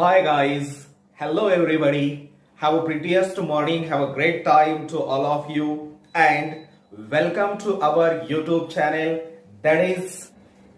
Hi guys, hello everybody. Have a prettiest morning, have a great time to all of you and welcome to our YouTube channel that is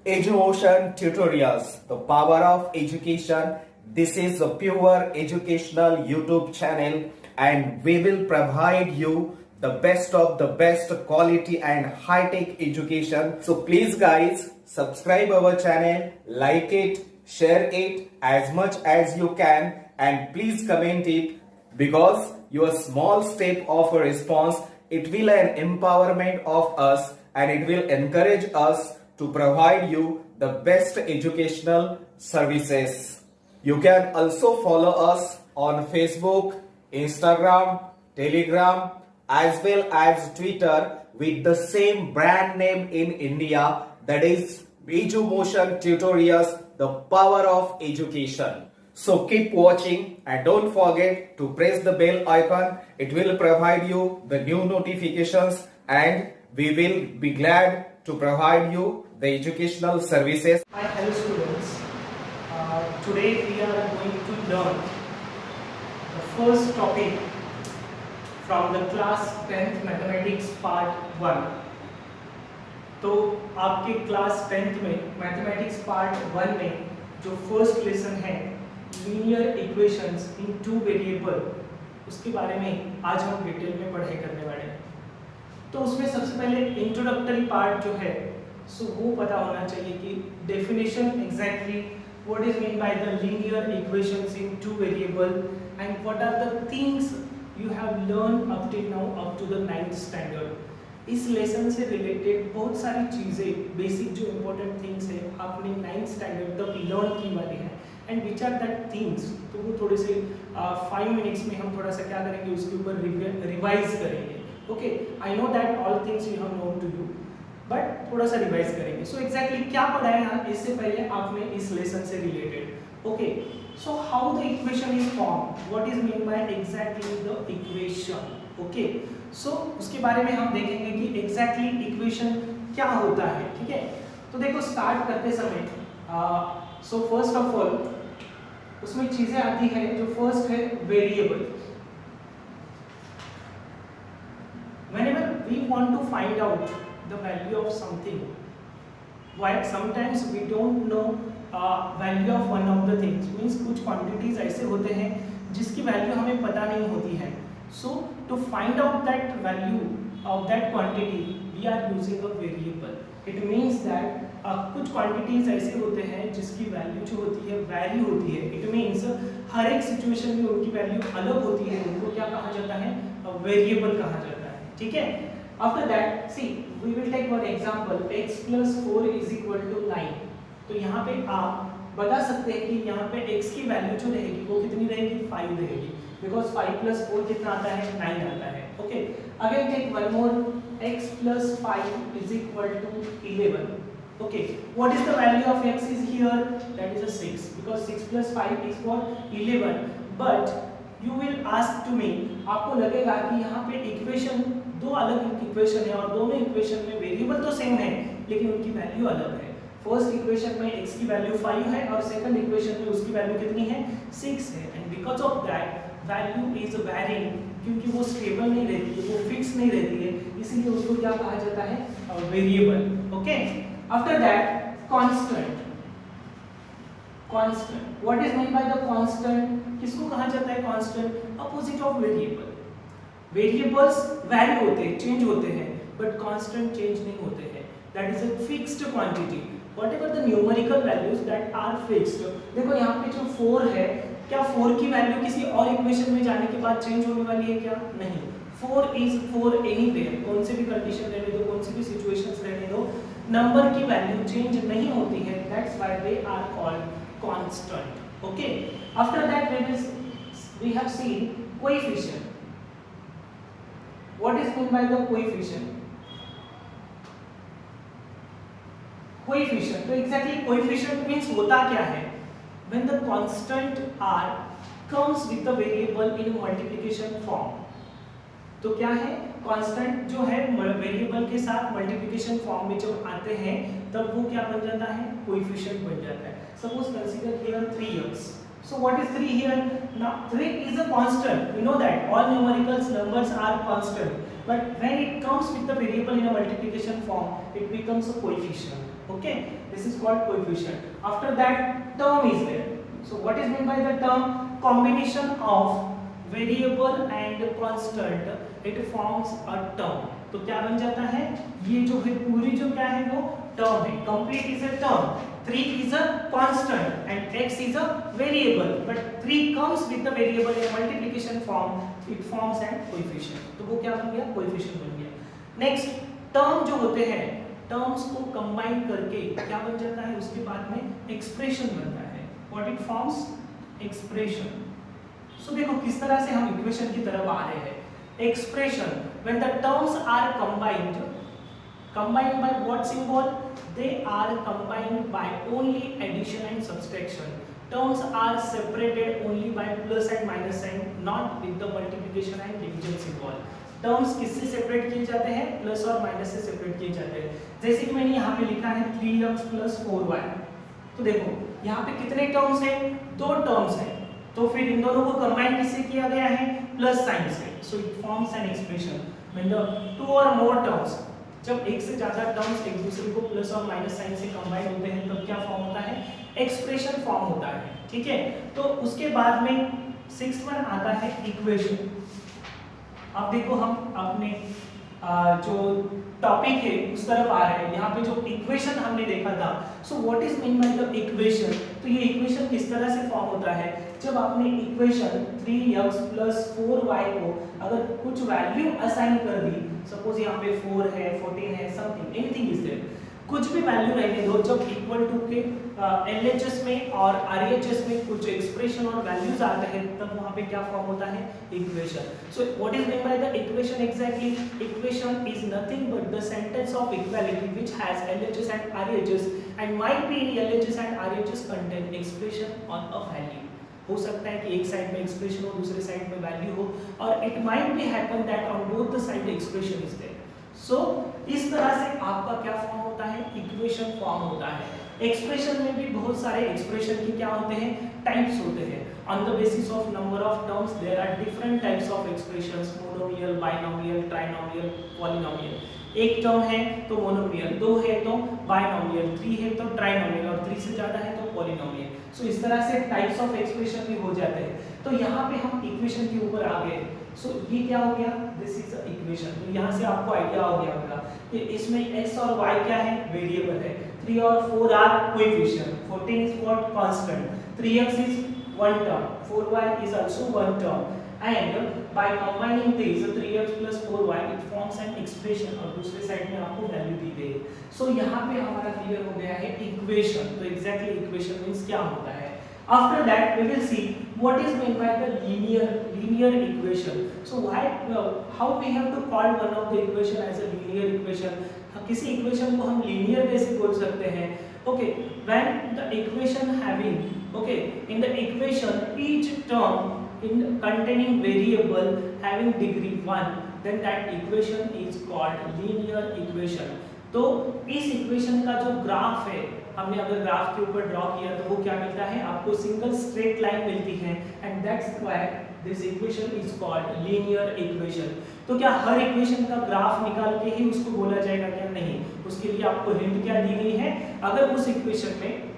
Edumotion Tutorials, the power of education. This is a pure educational YouTube channel and we will provide you the best of the best quality and high-tech education. So please guys, subscribe our channel, like it, share it as much as you can and please comment it because your small step of a response, it will an empowerment of us and it will encourage us to provide you the best educational services. You can also follow us on Facebook, Instagram, Telegram as well as Twitter with the same brand name in India, that is Edumotion Tutorials, the power of education. So keep watching and don't forget to press the bell icon. It will provide you the new notifications and we will be glad to provide you the educational services. Hi, hello students. Today we are going to learn the first topic from the class 10th mathematics part 1. तो आपके class 10th में mathematics part 1 में जो first lesson है linear equations in two variable, उसके बारे में आज हम डिटेल में पढ़ाई करने वाले हैं। तो उसमें सबसे पहले इंट्रोडक्टरी पार्ट जो है सो वो पता होना चाहिए कि definition exactly what is mean by the linear equations in two variable and what are the things you have learn up till now up to the 9th standard. इस लेसन से related बहुत सारी चीज़ें बेसिक जो important things है आपने 9th standard तक learn की वाली है and which are that things. तो वो थोड़े से 5 मिनट्स में हम थोड़ा सा क्या करेंगे उसके ऊपर रिवाइज करेंगे। Okay, I know that all things you have known to do but थोड़ा सा रिवाइज करेंगे। सो एग्जैक्टली क्या पढ़ा है यहाँ इससे पहले आपने इस लेसन से related. Okay, so how the equation is form, what is mean by exactly the equation. Okay, so उसके बारे में हम देखेंगे कि एग्जैक्टली इक्वेशन क्या होता है। ठीक है, तो देखो स्टार्ट करते समय सो फर्स्ट ऑफ ऑल उसमें चीजें आती है। जो फर्स्ट है variable. whenever we want to find out the value of something, why sometimes we don't know value of one of the things, means कुछ quantities ऐसे होते हैं जिसकी वैल्यू हमें पता नहीं होती है। So to find out that value of that quantity we are using a variable. It means that कुछ quantities ऐसे होते हैं जिसकी वैल्यू जो होती है वैरी होती है। It means हर एक सिचुएशन में उनकी वैल्यू अलग होती है, उनको क्या कहा जाता है, वेरिएबल कहा जाता है। ठीक है, after that see we will take one example x + 4 = 9। तो यहाँ पे आप बता सकते हैं कि यहाँ पे x की वैल्यू जो रहेगी वो कितनी रहेगी, 5 रहेगी, बिकॉज 5 + 4 कितना आता है, 9 आता है। Okay, again take one more, x + 5 = 11। Okay, what is the value of x is here, that is a 6, because 6 + 5 is what, 11। But you will ask to me, आपको लगेगा कि यहाँ पे इक्वेशन दो अलग इक्वेशन है और दोनों इक्वेशन में वेरिएबल तो सेम है लेकिन उनकी वैल्यू अलग है। फर्स्ट इक्वेशन में x की वैल्यू 5 है और सेकंड इक्वेशन में उसकी वैल्यू कितनी है, 6 है। And because of that value is varying, क्योंकि वो स्टेबल नहीं रहती है, वो फिक्स नहीं रहती है, इसीलिए उसको क्या कहा जाता है, variable. Okay, after that constant. Constant, what is mean by the constant, किसको कहा जाता है constant, opposite of variable. Variables vary होते हैं, चेंज होते हैं, बट कांस्टेंट चेंज नहीं होते हैं। That is a fixed quantity, whatever the numerical values that are fixed. देखो यहाँ पे जो 4 है, क्या 4 की वैल्यू किसी और इक्वेशन में जाने के बाद चेंज होने वाली है क्या, नहीं। 4 इज 4 एनीवेयर, कौन से भी कंडीशन रहने दो, कौन सी भी सिचुएशंस रहने दो, नंबर की वैल्यू चेंज नहीं होती है, that's why they are called constant. Okay, after that we have seen coefficient. What is meant by the coefficient? Coefficient, तो exactly coefficient means होता क्या है, when the constant r comes with the variable in multiplication form। तो क्या है, constant जो है variable के साथ मल्टीप्लिकेशन फॉर्म में जब आते हैं तब वो क्या बन जाता है, कोएफिशिएंट बन जाता है। Suppose consider here 3x So what is 3 here? Now 3 is a constant. We know that all numericals numbers are constant. But when it comes with the variable in a multiplication form, it becomes a coefficient. Okay, this is called coefficient. After that, term is there. So what is meant by the term? Combination of variable and constant, it forms a term. तो क्या बन जाता है? ये जो है पूरी जो क्या है वो term है. Complete is a term. 3 is a constant and x is a variable. But 3 comes with the variable in multiplication form. It forms an coefficient. तो वो क्या बन गया? Coefficient बन गया. Next, term जो होते हैं, terms को combine करके क्या बन जाता है? उसके बाद में expression बनता है. What it forms? Expression. So देखो किस तरह से हम इक्वेशन की तरफ आ रहे हैं. Expression, when the terms are combined by what symbol? They are combined by only addition and subtraction. Terms are separated only by plus and minus sign, not with the multiplication and division symbol. Terms किससे separate किए जाते हैं? Plus और minus से separate किए जाते हैं. जैसे कि मैंने यहाँ पे लिखा है 3x + 4y. तो देखो यहाँ पे कितने टर्म्स हैं? 2 टर्म्स हैं. तो फिर इन दोनों को कंबाइन किससे किया गया है? प्लस साइन से. So it forms an expression when the 2 और मोर टर्म्स, जब एक से ज्यादा टर्म्स एक दूसरे को प्लस और माइनस साइन से कंबाइन होते हैं तब क्या फॉर्म होता है? एक्सप्रेशन फॉर्म होता है. ठीक है, तो उसके बाद में 6th वन आता है इक्वेशन. अब देखो हम अपने जो टॉपिक है उस तरफ आ रहे हैं. यहाँ पे जो इक्वेशन हमने देखा था, so what is mean by the equation? तो ये इक्वेशन किस तरह से फॉर्म होता है? जब आपने इक्वेशन 3x + 4y को अगर कुछ वैल्यू असाइन कर दी, सपोज यहाँ पे 4 है, 14 है, समथिंग एनीथिंग इज देयर, कुछ भी वैल्यू रहने दो. जब इक्वल टू के LHS में और RHS में कुछ एक्सप्रेशन और वैल्यूज आते हैं तब वहाँ पे क्या फॉर्म होता है? Equation. So what is mean by the equation exactly? Equation is nothing but the sentence of equality which has LHS and RHS and might be in LHS and RHS contain expression on a value. हो सकता है कि एक side में expression हो, दूसरे side में value हो, और it might be happen that on both the side expression is there. So इस तरह से आपका क्या फॉर्म होता है? इक्वेशन फॉर्म होता है. एक्सप्रेशन में भी बहुत सारे एक्सप्रेशन के क्या होते हैं? टाइप्स होते हैं. On the basis of number of terms there are different types of expressions, monomial, binomial, trinomial, polynomial. एक टर्म है तो मोनोमियल, 2 है तो बाइनोमियल, 3 है तो ट्राइनोमियल और 3 से ज्यादा है तो पॉलिनोमियल. सो इस तरह से टाइप्स ऑफ एक्सप्रेशन भी हो जाते हैं. तो यहाँ पे हम इक्वेशन के ऊपर आ गए. सो ये क्या हो गया? This is a equation. तो यहाँ से आपको आइडिया हो गया होगा कि इसमें x और y क्या है? वेरिएबल है. 3 और 4 are coefficient. 14 is what? Constant. 3x is one term, 4y is also one term. And by combining this 3x + 4y it forms an expression और दूसरे साइड में आपको वैल्यू दी गई है. सो यहाँ पे हमारा क्लियर हो गया है इक्वेशन. तो एग्जैक्टली इक्वेशन मींस क्या होता है? After that we will see what is meant by the linear equation. So how we have to call one of the equation as a linear equation? किसी equation को हम linear कैसे बोल सकते हैं? Okay, when the equation having, okay, in the equation each term in containing variable having degree 1, then that equation is called linear equation. तो इस equation का जो ग्राफ है, हमने अगर ग्राफ के ऊपर ड्रॉ किया तो वो क्या मिलता है? आपको सिंगल स्ट्रेट लाइन मिलती है. And that's why this equation is called linear equation. तो क्या हर इक्वेशन का ग्राफ निकाल के ही उसको बोला जाएगा? क्या नहीं. उसके लिए आपको हिंट क्या दी गई है? अगर उस इक्वेशन में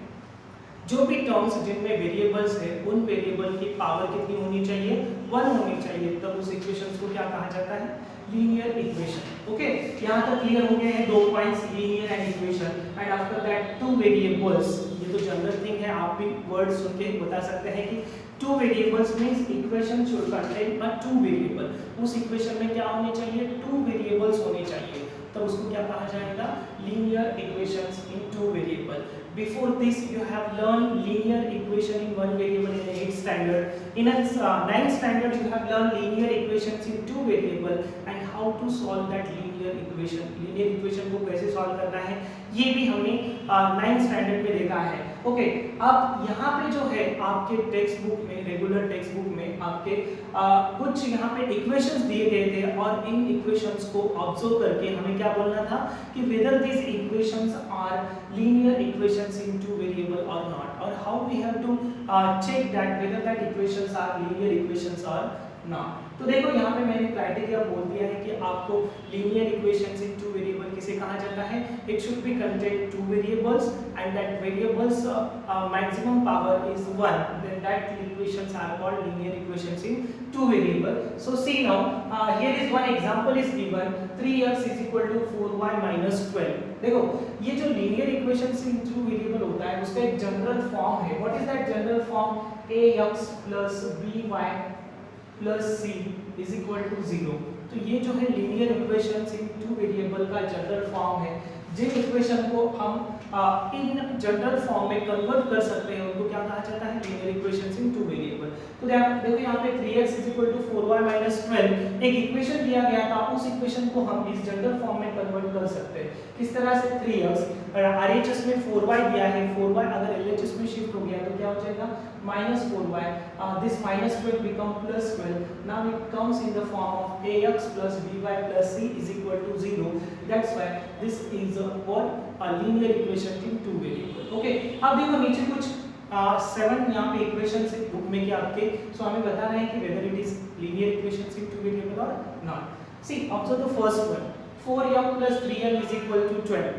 जो भी टर्म्स जिनमें वेरिएबल्स है उन वेरिएबल की पावर कितनी होनी चाहिए? 1 होनी चाहिए. तब उस इक्वेशन को क्या कहा जाता है? Linear equation. ओके, यहाँ तक क्लियर हो गए हैं 2 points, linear and equation. And after that 2 variables. ये तो जनरल थिंग है, आप भी वर्ड सुन के बता सकते हैं कि 2 variables means equation should contain a 2 variable. उस इक्वेशन में क्या होने चाहिए? 2 वेरिएबल्स होने चाहिए. तब उसको क्या कहा जाएगा? Linear equations in 2 variable. Before this you have learned linear equation in 1 variable in 8th standard. In 9th standard you have learned linear equations in 2 variable and how to solve that linear linear equation. Linear equation को कैसे solve करना है ये भी हमने 9th standard में देखा है। ओके, अब यहाँ पे जो है आपके टेक्स्ट बुक में, रेगुलर टेक्स्ट बुक में आपके कुछ यहाँ पे इक्वेशंस दिए गए थे और इन इक्वेशंस को ऑब्जर्व करके हमें क्या बोलना था कि whether this equations are linear equations in two variable और नॉट, और how we have to check that whether that equations are linear equations और नॉट। तो देखो यहाँ पे मैंने क्राइटेरिया बोल दिया है कि आपको linear equations in two variable किसे कहा जाता है, it should be contain two variables and that variables maximum power is 1, then that equations are called linear equations in two variable. So see now here is one example is given 3x 4y 12। देखो ये जो linear equations in two variable होता है उसका एक general form है। What is that general form, ax by plus c is equal to 0। तो ये जो है linear equations in two variable का जनरल फॉर्म है। जिन इक्वेशन को हम इन जनरल फॉर्म में कन्वर्ट कर सकते हैं उनको क्या कहा जाता है, linear equations in two variable. तो देखो यहाँ पे 3x 4y 12 एक इक्वेशन दिया गया था, उस इक्वेशन को हम इस जनरल फॉर्म में कन्वर्ट कर सकते हैं। किस तरह से, 3x RHS में 4y दिया है, 4y अगर LHS में शिफ्ट हो गया तो क्या हो जाएगा, -4y, this -12 become +12, now it comes in the form of ax plus by plus c is equal to 0. That's why this is what a linear equation in two variable. Okay, अब देखो नीचे कुछ 7 यहाँ पे इक्वेशन है book में क्या आपके, सो हमें बता रहे हैं कि whether it is linear equations in two variable or not. See, observe the first one, 4m plus 3m is equal to 12.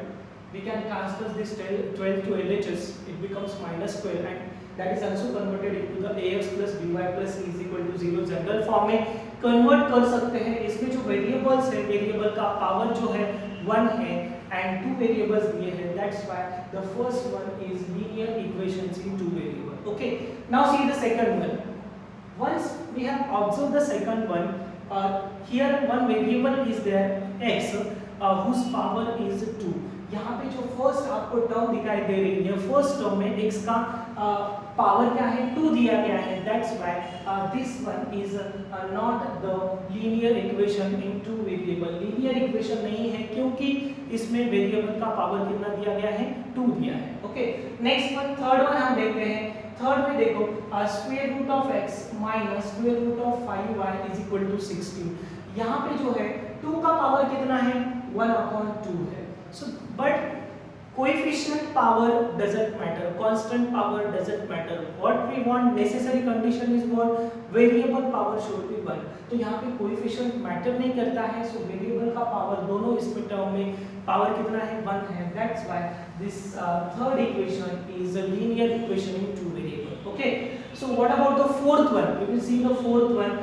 We can transfer this 12 to LHS, it becomes -12 and that is also converted into the ax plus by plus c is equal to 0 general form में convert कर सकते हैं। इसमें जो variables है, variable का power जो है 1 है एंड 2 वेरिएबल्स दिए हैं, that's why the first one is linear equations in two variable. Okay, now see the second one. Once we have observed the second one, here one variable is there x whose power is 2। यहाँ पे जो first आपको term दिखाई दे रही है, first term में x का power क्या है, 2 दिया गया है, that's why this one is not the linear equation in two variable. Linear equation नहीं है क्योंकि इसमें वेरिएबल का पावर कितना दिया गया है, 2 दिया है। Okay, next one, third one हम देखते हैं। थर्ड में देखो square root of x minus square root of 5y is equal to 16। यहाँ पे जो है 2 का पावर कितना है, 1/2 है। So, but coefficient power doesn't matter, constant power doesn't matter. What we want, necessary condition is what, variable power should be 1. तो यहाँ पे coefficient matter नहीं करता है, so variable का power दोनों इसमें टर्म में power कितना है, 1 है. That's why this third equation is a linear equation in two variable. Okay. So what about the fourth one? We will see the fourth one.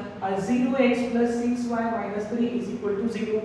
0x plus 6y minus 3 is equal to 0.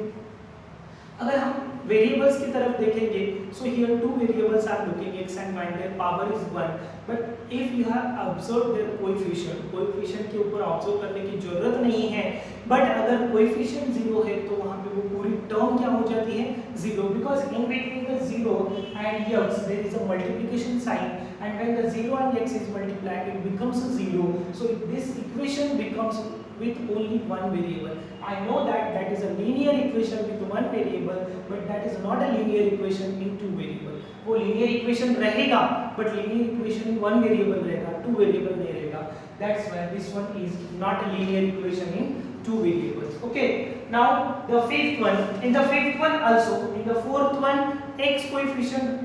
अगर हम variables की तरफ देखेंगे, so here two variables are looking x and y, their power is 1, but if you have observe their coefficient के ऊपर observe करने की जरूरत नहीं है, बट अगर कोएफिशिएंट 0 है तो वहां पे वो पूरी टर्म क्या हो जाती है, 0, because in between the 0 and x there is a multiplication sign, and when the 0 and x is multiplied it becomes a 0, so this equation becomes with only one variable. I know that that is a linear equation with one variable, but that is not a linear equation in two variable. वो linear equation रहेगा, but linear equation in one variable रहेगा, two variable नहीं रहेगा. That's why this one is not a linear equation in two variables. Okay. Now the fifth one. In the fifth one also, in the fourth one, x coefficient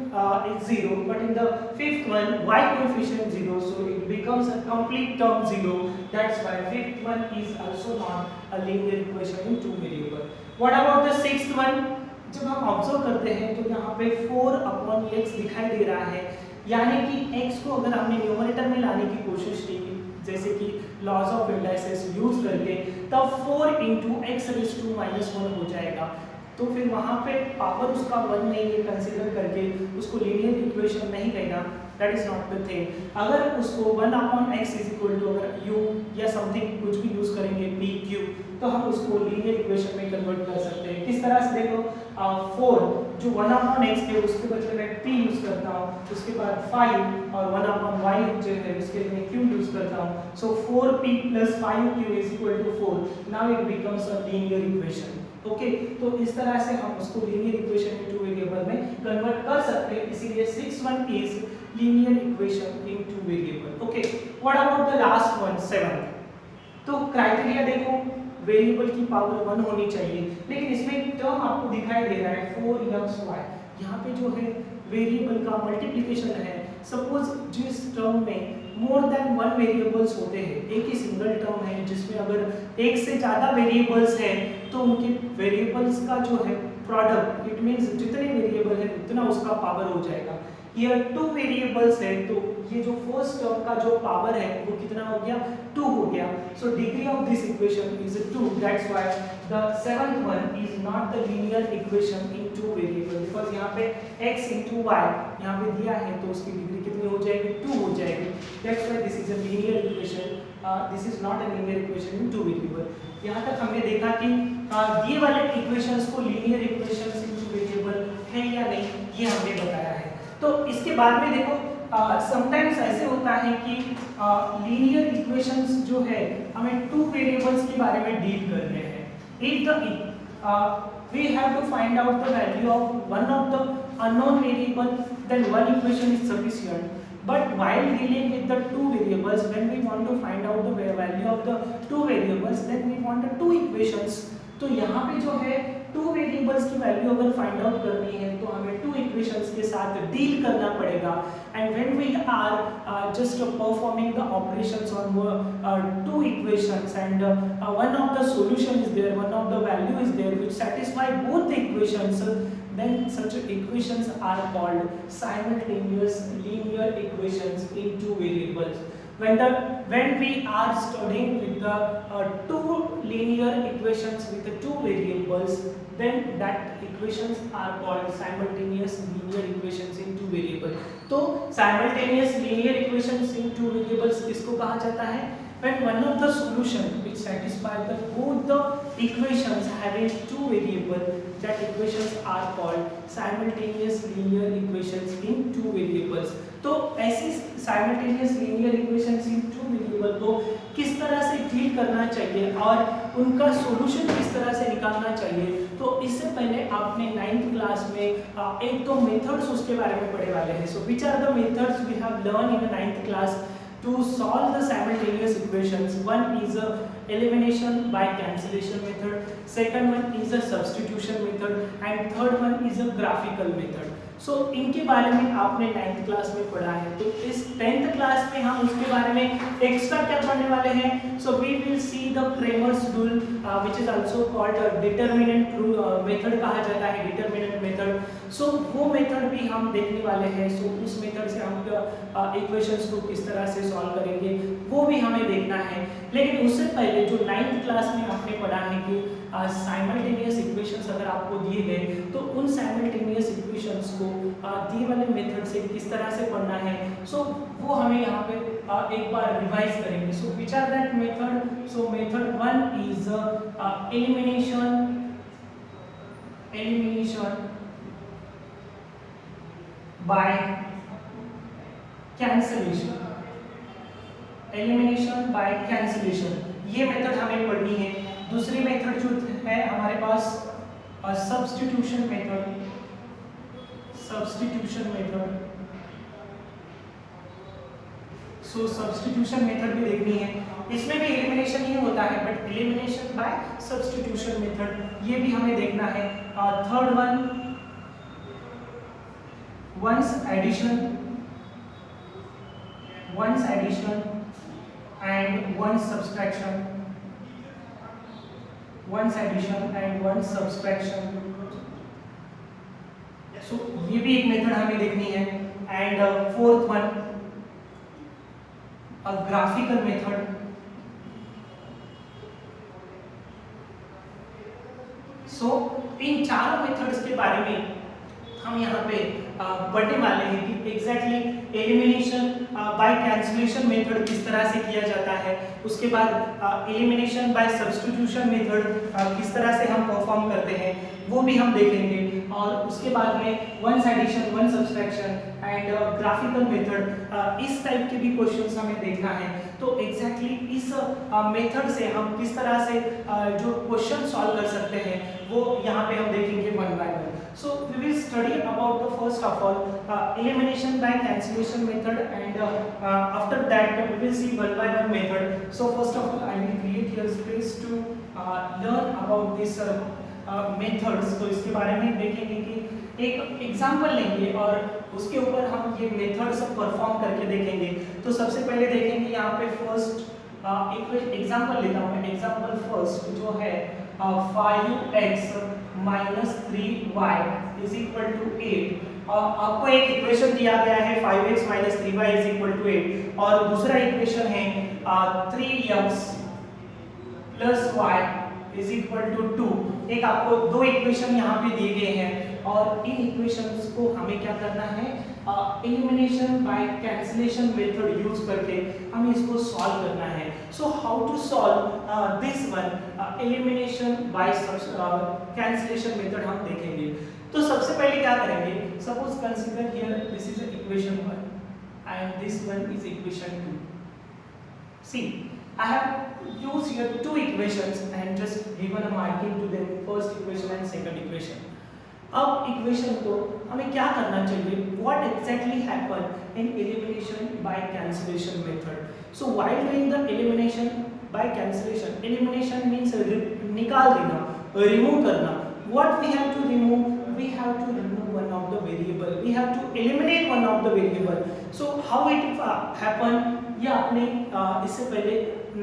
is 0, but in the fifth one, y coefficient 0, so it becomes a complete term 0. That's why fifth one is also not a linear equation in two variable. What about the sixth one? जब हम observe करते हैं तो यहाँ पे 4/x दिखाई दे रहा है, यानी कि x को अगर हमने न्यूमरेटर में लाने की कोशिश की, जैसे कि लॉज ऑफ इंडाइसेस यूज करके, तब 4 into x raised to -1 हो जाएगा। तो फिर वहाँ पे पावर उसका 1 नहीं है कंसीडर करके उसको लीनियर इक्वेशन नहीं कहना, that is not the thing. अगर उसको 1/x इज इक्वल टू अगर u या समथिंग कुछ भी यूज करेंगे p q, तो हम उसको लीनियर इक्वेशन में कन्वर्ट कर सकते हैं। किस तरह से देखो, 4 जो 1/x है उसके बदले मैं p यूज करता हूँ, उसके बाद 5 और 1/y जो है उसके लिए q यूज करता हूँ, सो 4p plus 5q is equal to 4. Now it becomes a linear equation. Okay, तो इस तरह से हम उसको linear equation in two variable में कन्वर्ट कर सकते हैं, इसीलिए 6th is linear equation in two variable. Okay, what about the last one 7th? तो क्राइटेरिया देखो, वेरिएबल की पावर 1 होनी चाहिए, लेकिन इसमें एक टर्म आपको दिखाई दे रहा है 4xy, यहाँ पे जो है वेरिएबल का मल्टीप्लिकेशन है। सपोज जिस टर्म में मोर देन 1 वेरिएबल्स होते हैं, एक ही सिंगल टर्म है जिसमें अगर एक से ज्यादा वेरिएबल्स है तो उनके वेरिएबल्स का जो है प्रोडक्ट, इट मींस जितने वेरिएबल है उतना उसका पावर हो जाएगा। ये 2 वेरिएबल्स है तो ये जो फर्स्ट टर्म का जो पावर है वो कितना हो गया, 2 हो गया। So degree of this equation is 2, that's why the 7th one is not the linear equation in 2 variable, because यहाँ पे x into y यहाँ पे दिया है तो उसकी डिग्री कितनी हो जाएगी, 2 हो जाएगी। That's why this is a linear equation, this is not a linear equation in 2 variable. यहाँ तक हमने देखा कि ये वाले इक्वेशंस को लीनियर इक्वेशंस इन 2 वेरिएबल है या नहीं, ये हमने बताया है। तो इसके बाद में देखो समटाइम्स ऐसे होता है कि लीनियर इक्वेशंस जो है हमें 2 वेरिएबल्स के बारे में डील कर रहे हैं। If the we have to find out the value of one of the unknown variable, then one equation is sufficient. But while dealing with the 2 variables, when we want to find out the value of the 2 variables, then we want the 2 equations. तो यहाँ पे जो है 2 variables की value अगर find out करनी है तो हमें 2 इक्वेशंस के साथ डील करना पड़ेगा। And when we are just performing the operations on 2 equations and one of the solution is there, one of the value is there which satisfy both the equations, then such equations are called simultaneous linear equations in 2 variables. When we are studying with the 2 linear equations with the 2 variables, then that equations are called simultaneous linear equations in 2 variables. तो simultaneous linear equations in 2 variables किसको कहा जाता है? When one of the solution which satisfy the both the equations having 2 variables, that equations are called simultaneous linear equations in 2 variables. तो ऐसी simultaneous linear equations in 2 variables को किस तरह से डील करना चाहिए और उनका सॉल्यूशन किस तरह से निकालना चाहिए, तो इससे पहले आपने 9th क्लास में एक तो मेथड्स उसके बारे में पढ़े वाले हैं। So which are the methods we have learn in 9th class to solve the simultaneous equations? One is a elimination by cancellation method, second one is a substitution method, and third one is a graphical method. So इनके बारे में आपने 9th class में पढ़ा है, तो इस 10th class में हम उसके बारे में एक्स्ट्रा क्या पढ़ने वाले हैं? So we will see the Cramer's rule, which is also called a determinant method कहा जाता है, determinant method. So वो मेथड भी हम देखने वाले हैं। So उस मेथड से हम इक्वेशंस को किस तरह से सॉल्व करेंगे वो भी हमें देखना है। लेकिन उससे पहले जो 9th क्लास में आपने पढ़ा है कि साइमल्टेनियस इक्वेशंस अगर आपको दिए गए तो उन साइमल्टेनियस इक्वेशंस को दिए वाले मेथड से किस तरह से पढ़ना है, सो वो हमें यहाँ पे एक बार रिवाइज करेंगे। So which are that method? So method 1 is elimination by cancellation, elimination by cancellation, ये मेथड हमें पढ़नी है। दूसरी मेथड जो है हमारे पास substitution method, so substitution method भी देखनी है। इसमें भी एलिमिनेशन ही होता है but elimination by substitution method ये भी हमें देखना है। Third one once addition and once subtraction, so ये भी एक मेथड हमें देखनी है। And fourth one a graphical method. So इन चारों मेथड्स के बारे में हम यहाँ पे पढ़ने वाले हैं कि exactly elimination by cancellation method किस तरह से किया जाता है, उसके बाद एलिमिनेशन बाय सब्स्टिट्यूशन मेथड किस तरह से हम परफॉर्म करते हैं वो भी हम देखेंगे। और उसके बाद में once addition, one subtraction and graphical method, इस टाइप के भी क्वेश्चंस हमें देखना है। तो एग्जैक्टली इस मेथड से हम किस तरह से जो क्वेश्चन सॉल्व कर सकते हैं वो यहाँ पे हम देखेंगे one by one. So we will study about the first of all elimination by cancellation method, and after that we will see one by one method. So first of all I will create here space to learn about this methods. तो इसके बारे में देखेंगे कि एक example लेंगे और उसके ऊपर हम ये मेथड्स परफॉर्म करके देखेंगे। तो सबसे पहले देखेंगे यहाँ पे फर्स्ट एक एग्जांपल लेता हूँ मैं। एग्जांपल फर्स्ट जो है 5x minus 3y is equal to 8। आपको एक इक्वेशन दिया गया है 5x minus 3y is equal to 8 और दूसरा इक्वेशन है 3x plus y is equal to 2। एक आपको दो इक्वेशन यहाँ पे दिए गए हैं और इन इक्वेशंस को हमें क्या करना है, elimination by cancellation method use करके हमें इसको सॉल्व करना है। So how to solve this one elimination by cancellation method हम देखेंगे। तो सबसे पहले क्या करेंगे, suppose consider here this is equation 1 and this one is equation 2। See I have used here two equations and just given a marking to them, first equation and second equation। अब equation को हमें क्या करना चाहिए, what exactly happen in elimination by cancellation method। So while doing the elimination by cancellation, elimination means निकाल देना, remove करना। What we have to remove, we have to remove one of the variable, we have to eliminate one of the variable। So how it happen, ये आपने इससे पहले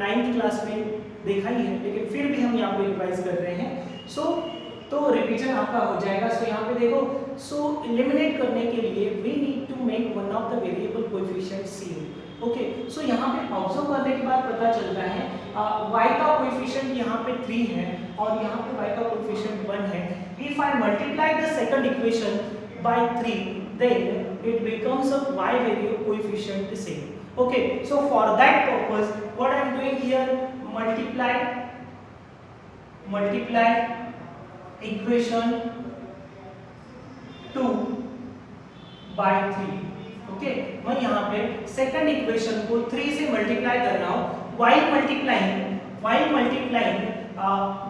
9th class में देखा ही है, लेकिन फिर भी हम यहाँ पे रिवाइज कर रहे हैं। तो रिवीजन आपका हो जाएगा। सो यहाँ पे देखो, सो एलिमिनेट करने के लिए we need to make one of the variable coefficient c। Okay, so यहाँ पे ऑब्जर्व करने के बाद पता चलता है y का कोएफिशिएंट यहाँ पे 3 है और यहाँ पे y का कोएफिशिएंट 1 है। If I multiply the second equation by 3 then it becomes a y variable coefficient same। Okay, so for that purpose what I am doing here, multiply equation 2 by 3। okay, मैं यहाँ पे second equation को 3 से multiply कर रहा हूँ। while multiplying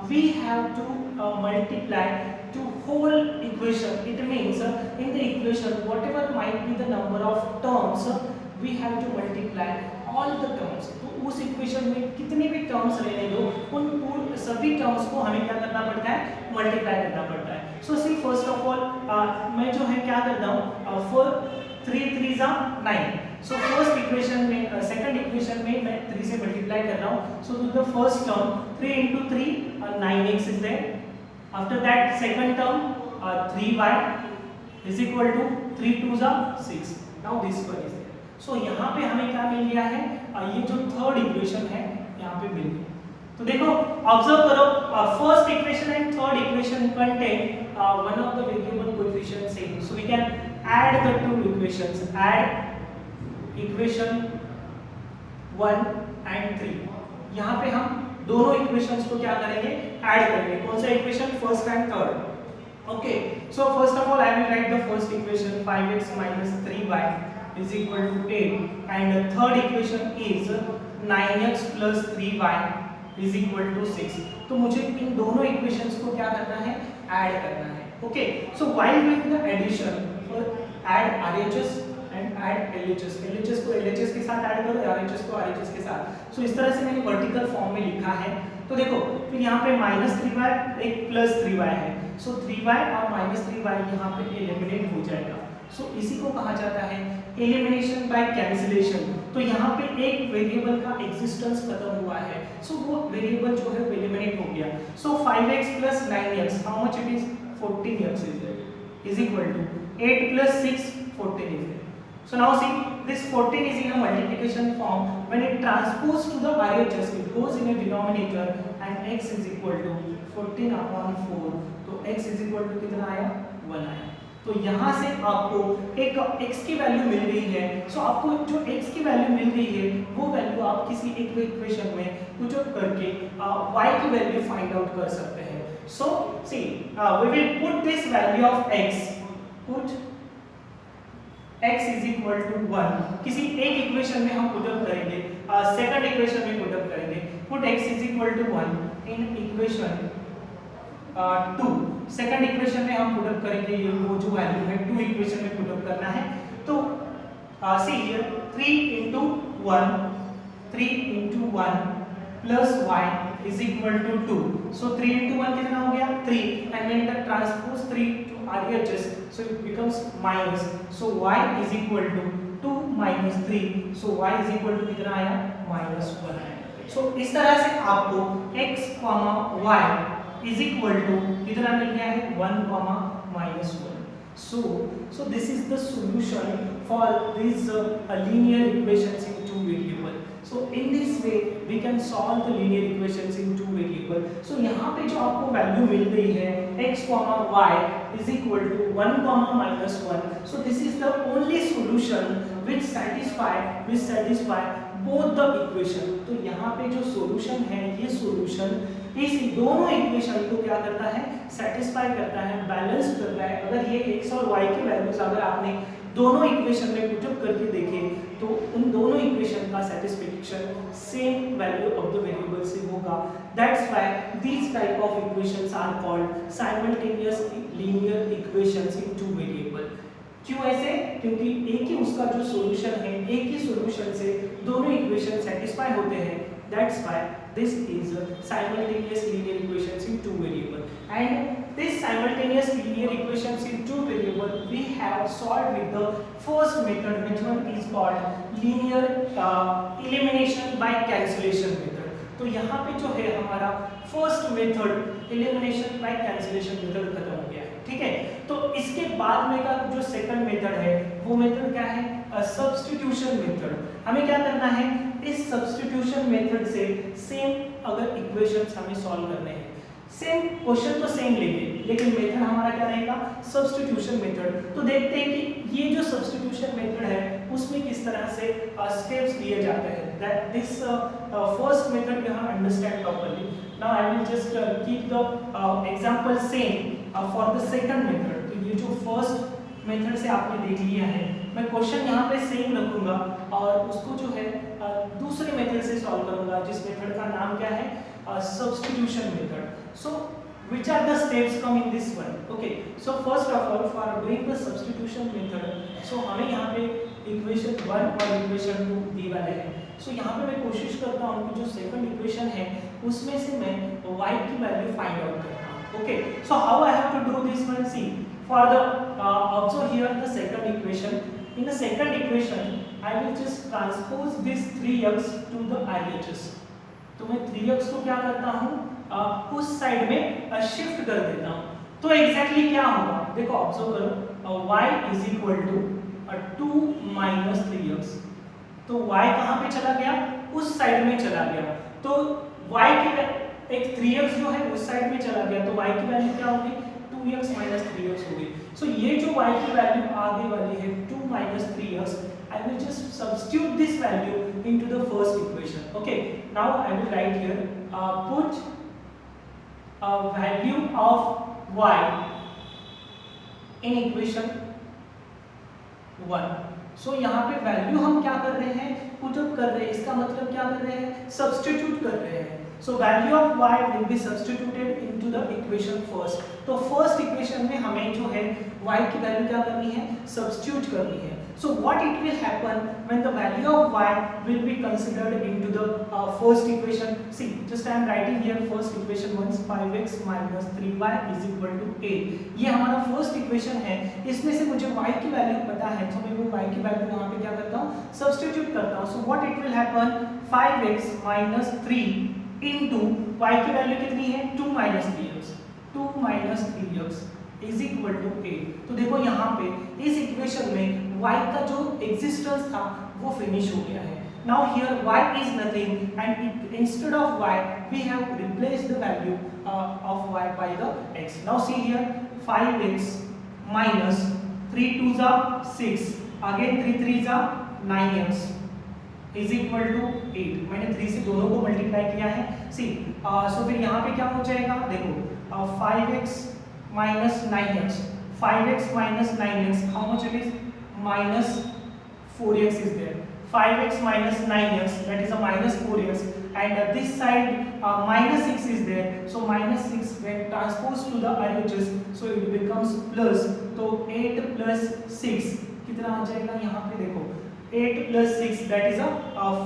we have to multiply to whole equation। it means in the equation whatever might be the number of terms we have to multiply all the terms। तो उस equation में कितने भी टर्म्स रहने दो, उन सभी टर्म्स को हमें क्या करना पड़ता है, मल्टीप्लाई करना पड़ता है। सो सी फर्स्ट ऑफ ऑल मैं जो है क्या करता हूँ, 3 3 9। सो फर्स्ट इक्वेशन में सेकंड इक्वेशन में मैं 3 से मल्टीप्लाई कर रहा हूँ। So the first term 3 into 3 9x is there। After that second term 3y is equal to 3 2 6। Now this one is so यहाँ पे हमें क्या मिल गया है, ये जो थर्ड इक्वेशन है यहाँ पे मिल गया। तो देखो ऑब्जर्व करो, first equation and third equation contain one of the variable coefficient same. So we can add the two equations, add equation 1 and 3। यहाँ पे हम दोनों इक्वेशंस को क्या करेंगे, ऐड करेंगे। कौन सा equation, first and third. Okay, so first of all I will write the first equation 5x minus 3y is equal to 8 and the third equation is 9x plus 3y is equal to 6। तो मुझे इन दोनों equations को क्या करना है, add करना है। Okay, so while doing the addition, add RHS and add LHS। LHS को LHS के साथ ऐड करो, RHS को RHS के साथ। सो इस तरह से मैंने वर्टिकल फॉर्म में लिखा है। तो देखो फिर यहाँ पे -3y एक +3y है। सो 3y और -3y यहाँ पे एलिमिनेट हो जाएगा। सो इसी को कहा जाता है एलिमिनेशन बाय कैंसिलेशन। तो यहाँ पे एक वेरिएबल का एग्जिस्टेंस खत्म हुआ है, सो वो वेरिएबल जो है एलिमिनेट हो गया। सो 5x plus 9x, how much it is, 14x is equal to 8 plus 6 14 is there। So now see this 14 is in a multiplication form, when it transpose to the RHS it goes in a denominator and x is equal to 14 upon 4। तो x is equal to कितना आया, 1 आया। तो यहाँ से आपको एक x की वैल्यू मिल गई है। सो आपको जो x की वैल्यू मिल गई है वो वैल्यू आप किसी एक इक्वेशन में पुट अप करके y की वैल्यू फाइंड आउट कर सकते हैं। So see, we will put this value of x, put x is equal to 1 किसी एक इक्वेशन में हम पुटअप करेंगे, सेकंड इक्वेशन में पुटअप करेंगे, put x is equal to 1 in equation 2, second equation में हम पुटअप करेंगे ये वो जो वैल्यू है 2 इक्वेशन में पुटअप करना है। तो see here 3 into 1 plus y is equal to 2, so 3 into 1 कितना हो गया 3, and then the transpose 3 to RHS, so it becomes minus, so y is equal to 2 minus 3, so y is equal to कितना आया -1। so इस तरह से आपको x, y is equal to कितना मिल गया है 1, -1। so this is the solution for these linear equations in two variable। so in this way we can solve the linear equations in two variable। so यहाँ पे जो आपको value मिल रही है x, y is equal to 1, -1, so this is the only solution which satisfy both the equation। तो यहाँ पे जो solution है ये solution इस दोनों इक्वेशन को क्या करता है सेटिस्फाई करता है, बैलेंस करता है। अगर ये x और y की वैल्यूज अगर आपने दोनों इक्वेशन में पुटअप करके देखे तो उन दोनों इक्वेशन का satisfaction same value of the variable से होगा। That's why these type of equations are called simultaneous linear equations in two variable. क्यों ऐसे? क्योंकि एक ही उसका जो सॉल्यूशन है, एक ही सॉल्यूशन से दोनों इक्वेशन सेटिस्फाई होते हैं। That's why this is simultaneous linear equations in two variable, and this simultaneous linear equations in two variable we have solved with the first method, which one is called linear elimination by cancellation method। तो यहाँ पे जो है हमारा first method elimination by cancellation method खत्म हो गया है, ठीक है। तो इसके बाद में का जो सेकंड मेथड है वो मेथड क्या है सब्स्टिट्यूशन मेथड। हमें क्या करना है इस सब्स्टिट्यूशन मेथड से सेम अगर इक्वेशंस हमें सॉल्व करने हैं, सेम क्वेश्चन तो सेम लेंगे लेकिन मेथड हमारा क्या रहेगा सब्स्टिट्यूशन मेथड। तो देखते हैं कि ये जो सब्स्टिट्यूशन मेथड है उसमें किस तरह से स्टेप्स लिए जाते हैं। That this first method you have understand properly. Now I will just keep the example same for the second method. तो ये जो फर्स्ट मेथड से आपने देख लिया है, मैं क्वेश्चन यहाँ पे सेम रखूंगा और उसको जो है दूसरे मेथड से सॉल्व करूंगा, जिस मेथड का नाम क्या है substitution method। so which are the steps come in this one? okay, so first of all for doing the substitution method, so हमें यहाँ पे equation 1 और equation 2 दी वाले हैं। so यहाँ पे मैं कोशिश करता हूँ कि जो सेकंड इक्वेशन है उसमें से मैं y की वैल्यू फाइंड आउट करता हूँ। okay, so how I have to do this one? see, for the observe here the second equation। in the second equation I will just transpose this 3x to the RHS। तो मैं 3x को क्या करता हूँ उस side में shift कर देता हूँ। तो एग्जैक्टली क्या होगा देखो ऑब्जर्व करो, y is equal to 2 minus 3x। तो y कहाँ पे चला गया उस साइड में चला गया। तो y की एक 3x जो है उस साइड में चला गया तो y की वैल्यू क्या होगी 2x माइनस 3x होगी। सो ये जो y की वैल्यू आगे वाली है 2 minus 3x, I will just substitute this value into the first equation। okay, now I will write here put value of y in equation 1। so यहाँ पे वैल्यू हम क्या कर रहे हैं पुटअप कर रहे हैं, इसका मतलब क्या कर रहे हैं सब्स्टिट्यूट कर रहे हैं। so value of y will be substituted into the equation first। तो फर्स्ट इक्वेशन में हमें जो है y की वैल्यू क्या करनी है सब्स्टिट्यूट करनी है। so what it will happen when the value of y will be considered into the first equation? see, just I am writing here first equation once, 5x minus 3y is equal to 8। ये हमारा first equation है, इसमें से मुझे y की value पता है तो मैं वो y की वैल्यू वहाँ पे क्या करता हूँ सब्स्टिट्यूट करता हूँ। so what it will happen 5x minus 3 into y की वैल्यू कितनी है 2 minus 3x, 2 minus 3x is equal to 8। तो देखो यहाँ पे इस इक्वेशन में y का जो एग्जिस्टेंस था वो फिनिश हो गया है। now here y is nothing and instead of y we have replaced the value of y by the x। now see here 5x minus 3 2s are 6, again 3 3s are 9x is equal to 8। मैंने 3 से दोनों को multiply किया है। सी सो फिर यहाँ पे क्या हो जाएगा देखो 5x minus 9x. 5x minus 9x, how much it is? Minus 4x is there. 5x minus 9x, that is a minus 4x, and this side minus 6 is there. So minus 6 when transposed to the RHS, so it becomes plus. तो 8 plus 6 कितना आ जाएगा? यहाँ पे देखो 8 plus 6 that is a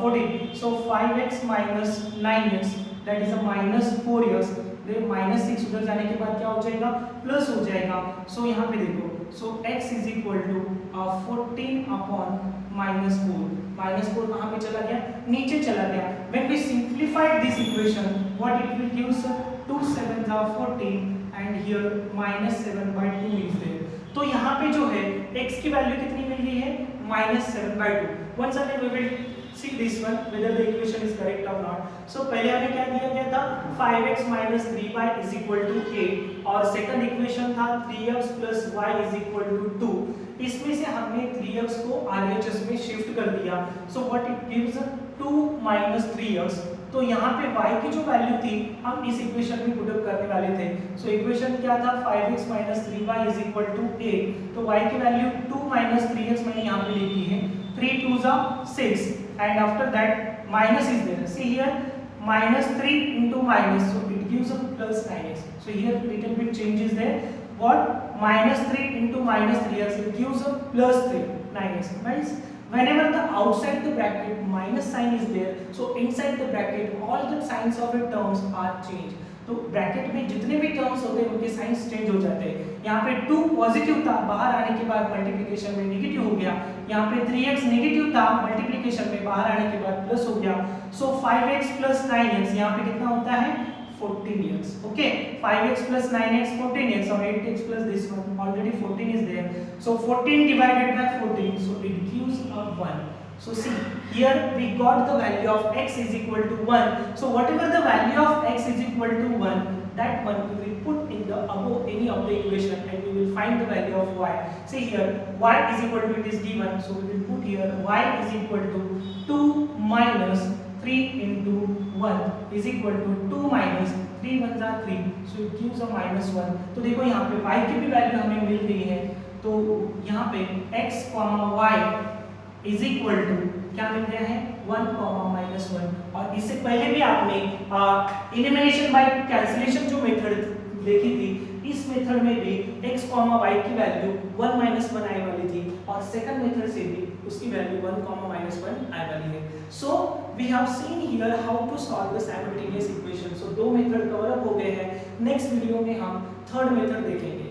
14. So 5x minus 9x that is a minus 4x. then minus 6 उधर जाने के बाद क्या हो जाएगा? प्लस हो जाएगा. So यहाँ पे देखो, so x is equal to 14 upon minus 4. minus 4 कहाँ पे चला गया? नीचे चला गया. When we simplified this equation, what it will give? 2 7s are 14 and here minus 7 by 2 is there. तो यहाँ पे जो है x की वैल्यू कितनी मिल गई है? minus 7 by 2. Once again we will see this one whether the equation is correct or not. So पहले हमें क्या दिया गया था? 5x minus 3y is equal to 8 और सेकंड इक्वेशन था 3x plus y is equal to 2. इसमें से हमने 3x को RHS में शिफ्ट कर दिया. So what it gives? 2 minus 3x. तो यहाँ पे y की जो वैल्यू थी हम इस इक्वेशन में पुट अप करने वाले थे. सो इक्वेशन क्या था? 5x minus 3y is equal to 8. तो y की वैल्यू 2 minus 3x मैंने यहाँ पे लिखी है. 3 2s are 6 and after that minus is there. See here minus 3 into minus, so it gives a plus 9x. So here little bit change is there. What? Minus 3 into minus 3x, it gives a plus 3 9x. Means whenever the outside the bracket minus sign is there, so inside the bracket all the signs of the terms are changed. तो bracket में जितने भी terms होते हैं उनके science change हो जाते हैं. यहाँ पे 2 पॉजिटिव था, बाहर आने के बाद मल्टीप्लिकेशन में नेगेटिव हो गया. यहाँ पे 3x नेगेटिव था, मल्टीप्लिकेशन में बाहर आने के बाद प्लस हो गया. सो 5x plus 9x यहाँ पे कितना होता है? 14x. Okay, 5x plus 9x 14x or 8x plus this one already 14 is there. So 14 divided by 14, so it gives a 1. So see here we got the value of x is equal to 1. So whatever the value of x is equal to 1, that one we will put in the above any of the equation and we will find the value of y. See here y is equal to, it is given, so we will put here y is equal to 2 minus 3 into 1 is equal to 2 minus 3 1s are 3, so it gives a minus 1. तो देखो यहाँ पे y की भी value हमें मिल गई है. तो यहाँ पे x, y is equal to क्या मिल गया है? 1, minus 1. और इससे पहले भी आपने एलिमिनेशन बाय कैंसिलेशन जो मेथड देखी थी, इस मेथड में भी x, y की वैल्यू 1 minus 1 आने वाली थी और सेकंड मेथड से भी उसकी वैल्यू 1, minus 1 आने वाली है. So we have seen here how to solve the simultaneous equation. So दो मेथड कवर अप हो गए हैं. नेक्स्ट वीडियो में हम थर्ड मेथड देखेंगे.